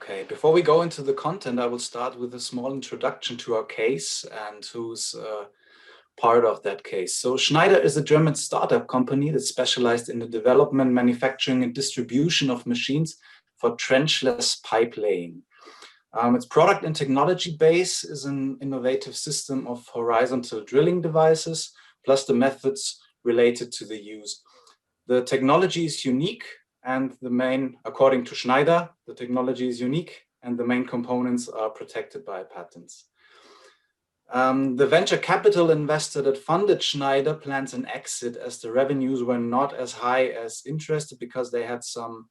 Okay, before we go into the content, I will start with a small introduction to our case and who's part of that case. So Schneider is a German startup company that specialized in the development, manufacturing, and distribution of machines for trenchless pipe laying. Its product and technology base is an innovative system of horizontal drilling devices, plus the methods related to the use. The technology is unique, and according to Schneider, the technology is unique and the main components are protected by patents. The venture capital investor that funded Schneider plans an exit as the revenues were not as high as interested because they had some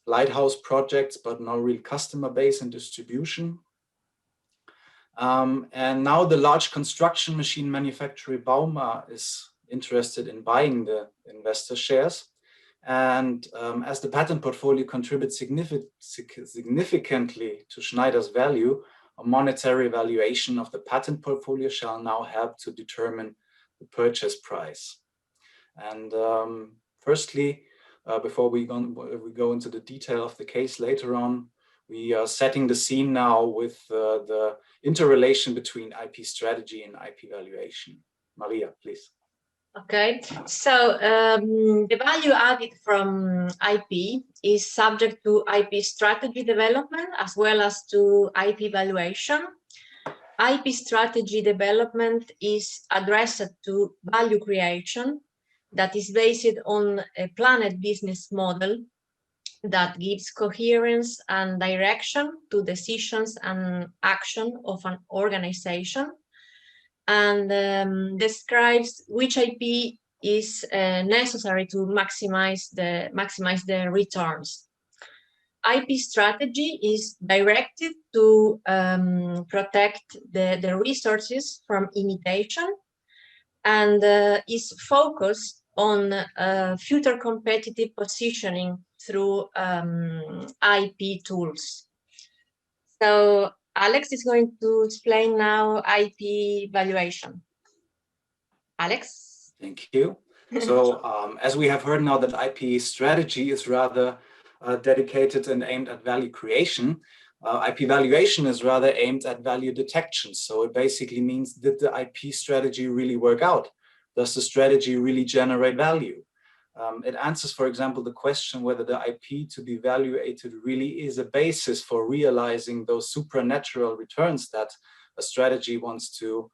lighthouse projects, but no real customer base and distribution. And now the large construction machine manufacturer Bauma is interested in buying the investor shares. And as the patent portfolio contributes significantly to Schneider's value, a monetary valuation of the patent portfolio shall now help to determine the purchase price. And firstly, before we go into the detail of the case later on, we are setting the scene now with the interrelation between IP strategy and IP valuation. Maria, please. Okay, so the value added from IP is subject to IP strategy development as well as to IP valuation. IP strategy development is addressed to value creation that is based on a planned business model that gives coherence and direction to decisions and action of an organization, and describes which IP is necessary to maximize the returns. IP strategy is directed to protect the resources from imitation and is focused on future competitive positioning through IP tools. So Alex is going to explain now IP valuation. Alex? Thank you. So as we have heard now that IP strategy is rather dedicated and aimed at value creation, IP valuation is rather aimed at value detection. So it basically means, did the IP strategy really work out? Does the strategy really generate value? It answers, for example, the question whether the IP to be valuated really is a basis for realizing those supernatural returns that a strategy wants to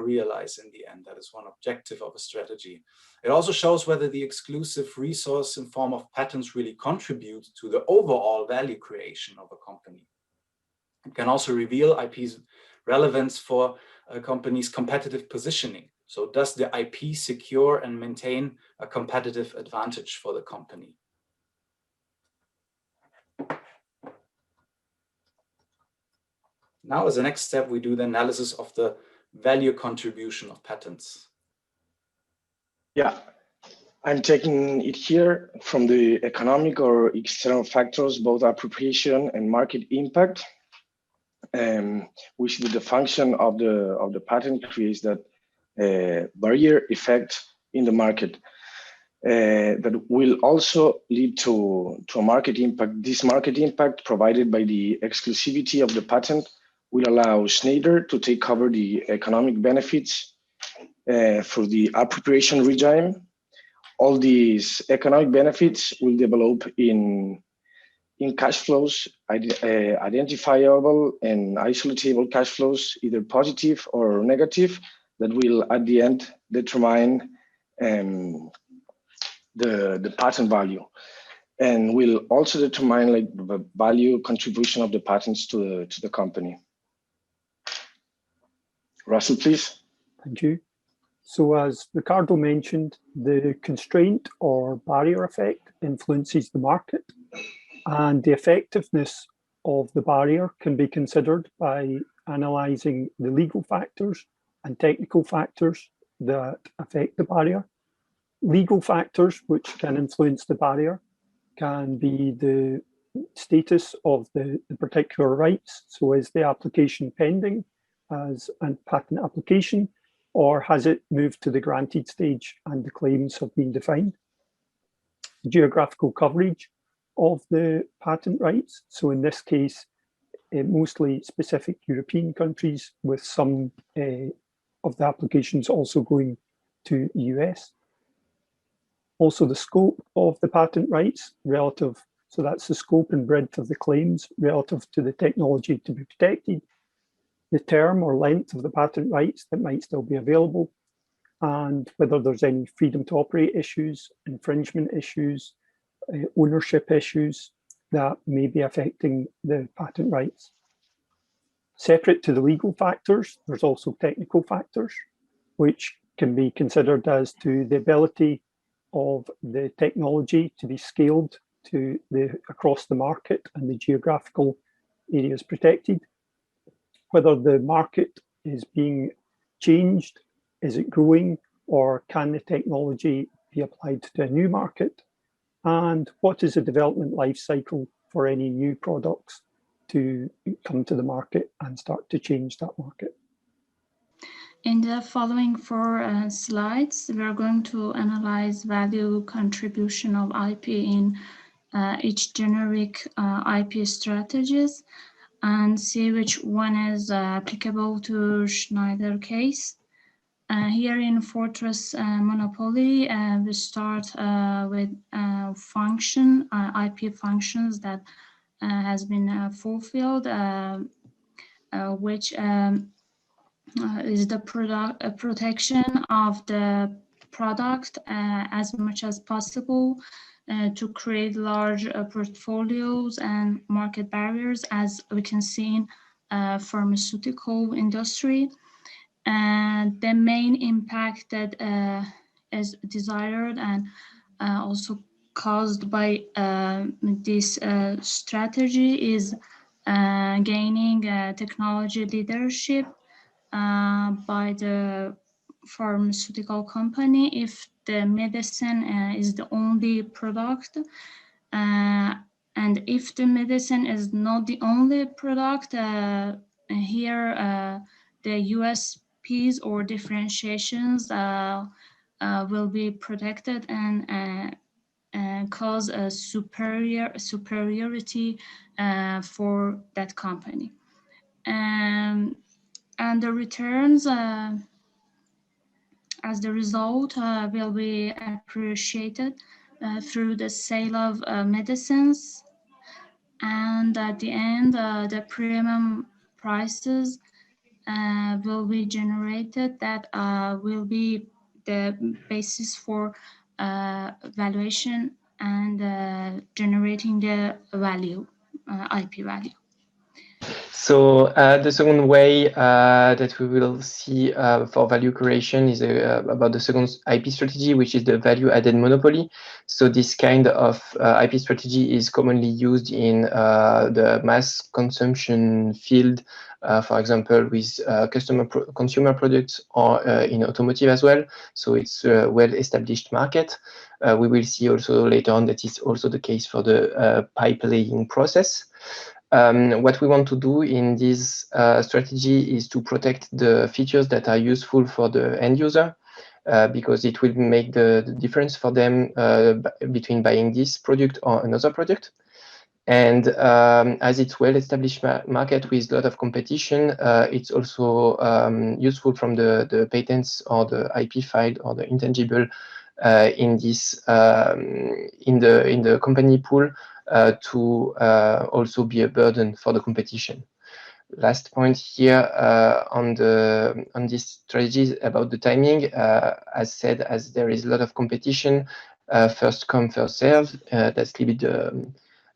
realize in the end. That is one objective of a strategy. It also shows whether the exclusive resource in form of patents really contribute to the overall value creation of a company. It can also reveal IP's relevance for a company's competitive positioning. So does the IP secure and maintain a competitive advantage for the company? Now, as a next step, we do the analysis of the value contribution of patents. Yeah, I'm taking it here from the economic or external factors, both appropriation and market impact, which the function of the patent creates that barrier effect in the market that will also lead to a market impact. This market impact provided by the exclusivity of the patent will allow Schneider to take over the economic benefits for the appropriation regime. All these economic benefits will develop in cash flows, identifiable and isolatable cash flows, either positive or negative, that will at the end determine the patent value, and will also determine like the value contribution of the patents to the company. Russell, please. Thank you. So as Ricardo mentioned, the constraint or barrier effect influences the market, and the effectiveness of the barrier can be considered by analysing the legal factors and technical factors that affect the barrier. Legal factors which can influence the barrier can be the status of the particular rights. So is the application pending as a patent application, or has it moved to the granted stage and the claims have been defined? Geographical coverage, of the patent rights. So in this case, mostly specific European countries, with some of the applications also going to the US. Also the scope of the patent rights relative, so that's the scope and breadth of the claims relative to the technology to be protected, the term or length of the patent rights that might still be available, and whether there's any freedom to operate issues, infringement issues, ownership issues that may be affecting the patent rights. Separate to the legal factors, there's also technical factors, which can be considered as to the ability of the technology to be scaled to across the market and the geographical areas protected, whether the market is being changed, is it growing, or can the technology be applied to a new market, and what is the development life cycle for any new products to come to the market and start to change that market. In the following 4 slides, we are going to analyze value contribution of IP in each generic IP strategies and see which one is applicable to Schneider case. Here in Fortress Monopoly, we start with function, IP functions that has been fulfilled, which is the protection of the product as much as possible to create large portfolios and market barriers, as we can see in pharmaceutical industry. And the main impact that is desired and also caused by this strategy is gaining technology leadership by the pharmaceutical company if the medicine is the only product, and if the medicine is not the only product, here the USPs or differentiations will be protected and cause a superiority for that company. And the returns as the result will be appreciated through the sale of medicines, and at the end the premium prices will be generated that will be the basis for valuation and generating the value, IP value. So the second way that we will see for value creation is about the second IP strategy, which is the value-added monopoly. So this kind of IP strategy is commonly used in the mass consumption field, for example, with consumer products, or in automotive as well. So it's a well-established market. We will see also later on that it's also the case for the pipe laying process. What we want to do in this strategy is to protect the features that are useful for the end user, because it will make the difference for them between buying this product or another product. And as it's well-established market with a lot of competition, it's also useful from the patents or the IP file or the intangible in this in the company pool to also be a burden for the competition. Last point here on this strategy about the timing, as said, as there is a lot of competition, first come first serve. That's a little bit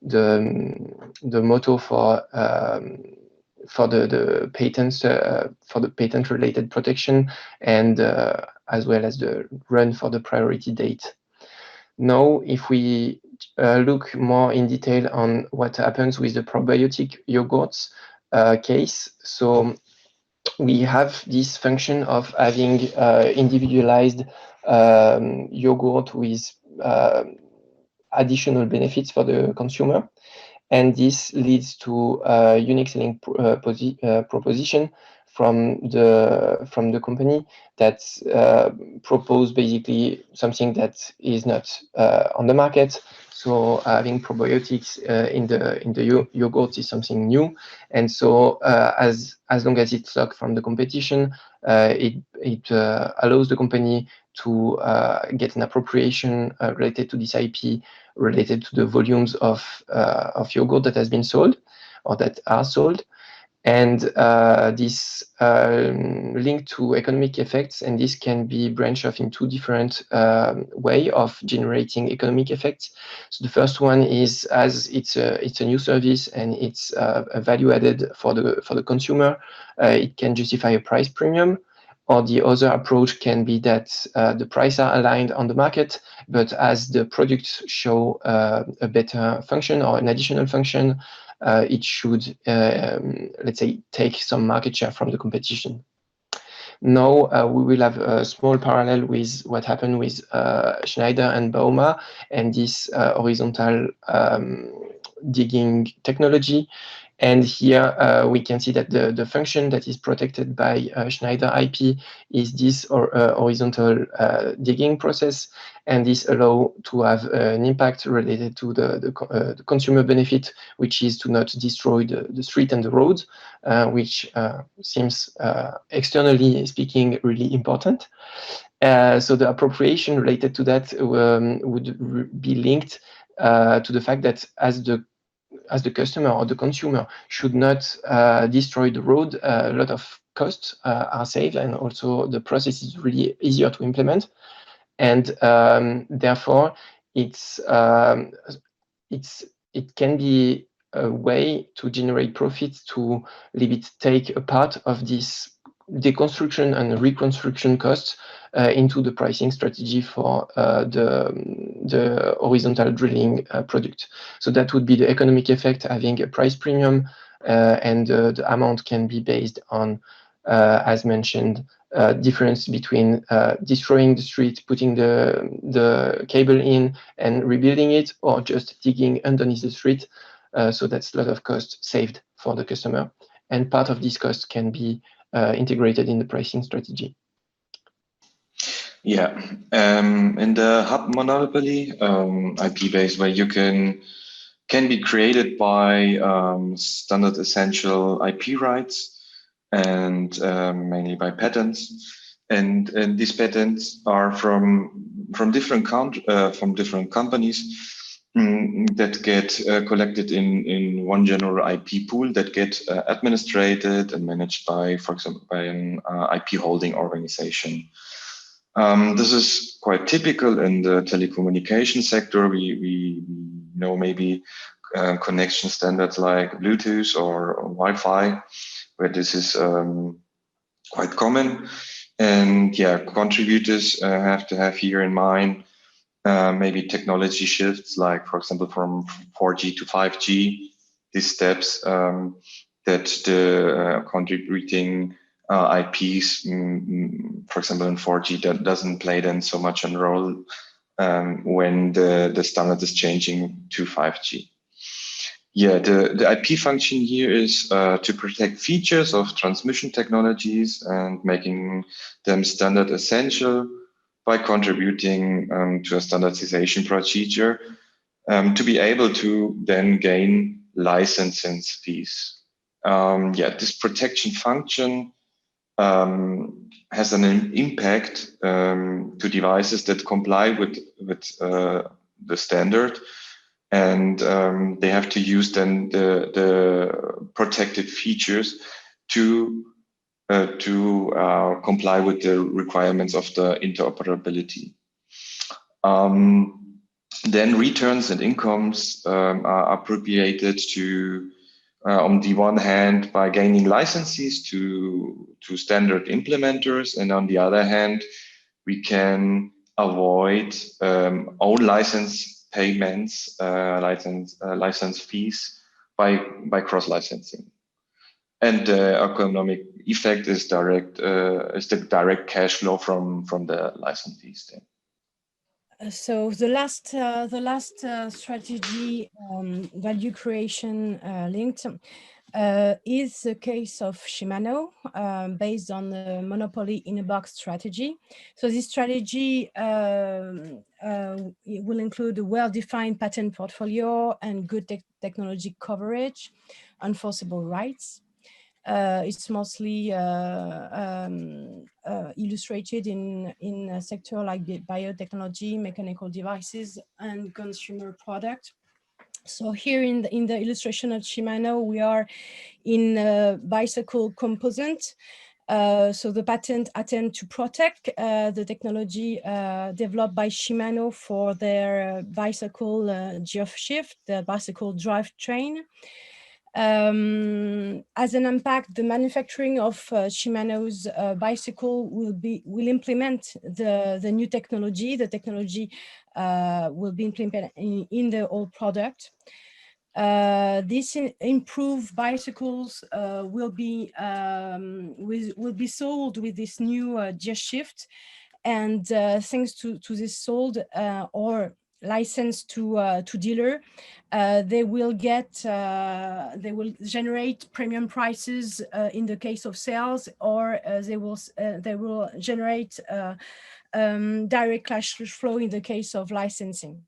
the motto for the patents, for the patent related protection, and as well as the run for the priority date. Now, if we look more in detail on what happens with the probiotic yogurts case, so we have this function of having individualized yogurt with additional benefits for the consumer, and this leads to a unique selling proposition from the company that propose basically something that is not on the market, So having probiotics in the yogurt is something new, and so as long as it's locked from the competition, it allows the company to get an appropriation related to this IP, related to the volumes of yogurt that has been sold or that are sold. And this linked to economic effects, and this can be branched off in two different way of generating economic effects. So the first one is, as it's a new service and it's a value added for the consumer, it can justify a price premium. Or the other approach can be that the prices are aligned on the market, but as the products show a better function or an additional function, it should, let's say, take some market share from the competition. Now we will have a small parallel with what happened with Schneider and Bauma and this horizontal digging technology. And here we can see that the function that is protected by Schneider IP is this horizontal digging process, and this allows to have an impact related to the consumer benefit, which is to not destroy the street and the roads, which seems externally speaking really important. So the appropriation related to that would be linked to the fact that as the customer or the consumer should not destroy the road, a lot of costs are saved, and also the process is really easier to implement. And therefore, it can be a way to generate profits to take a part of this deconstruction and reconstruction costs into the pricing strategy for the horizontal drilling product. So that would be the economic effect, having a price premium, and the amount can be based on, as mentioned, difference between destroying the street, putting the cable in and rebuilding it, or just digging underneath the street. So that's a lot of cost saved for the customer, and part of this cost can be integrated in the pricing strategy. Yeah, in the hub monopoly, IP-based value can be created by standard essential IP rights and mainly by patents. And these patents are from different companies that get collected in one general IP pool that get administrated and managed by, for example, by an IP holding organization. This is quite typical in the telecommunication sector. We know maybe connection standards like Bluetooth or Wi-Fi, where this is quite common. And yeah, contributors have to have here in mind maybe technology shifts, like, for example, from 4G to 5G, these steps that the contributing IPs, for example, in 4G, that doesn't play then so much a role when the standard is changing to 5G. Yeah, the IP function here is to protect features of transmission technologies and making them standard essential by contributing to a standardization procedure to be able to then gain licensing fees. Yeah, this protection function has an impact to devices that comply with the standard, and they have to use then the protected features to comply with the requirements of the interoperability. Then returns and incomes are appropriated to, on the one hand, by gaining licenses to standard implementers, and on the other hand, we can avoid own license payments, license fees by cross-licensing. And the economic effect is the direct cash flow from the license fees. So the last strategy, value creation linked, is the case of Shimano, based on the monopoly in a box strategy. So this strategy it will include a well-defined patent portfolio and good technology coverage, enforceable rights. It's mostly illustrated in a sector like biotechnology, mechanical devices, and consumer product. So here in the illustration of Shimano, we are in a bicycle component. So the patent attempt to protect the technology developed by Shimano for their bicycle gear shift, the bicycle drivetrain. As an impact, the manufacturing of Shimano's bicycle will implement the new technology. The technology will be implemented in the old product. These improved bicycles will be sold with this new gear shift, and thanks to this sold or license to dealer, they will generate premium prices in the case of sales, or they will generate direct cash flow in the case of licensing.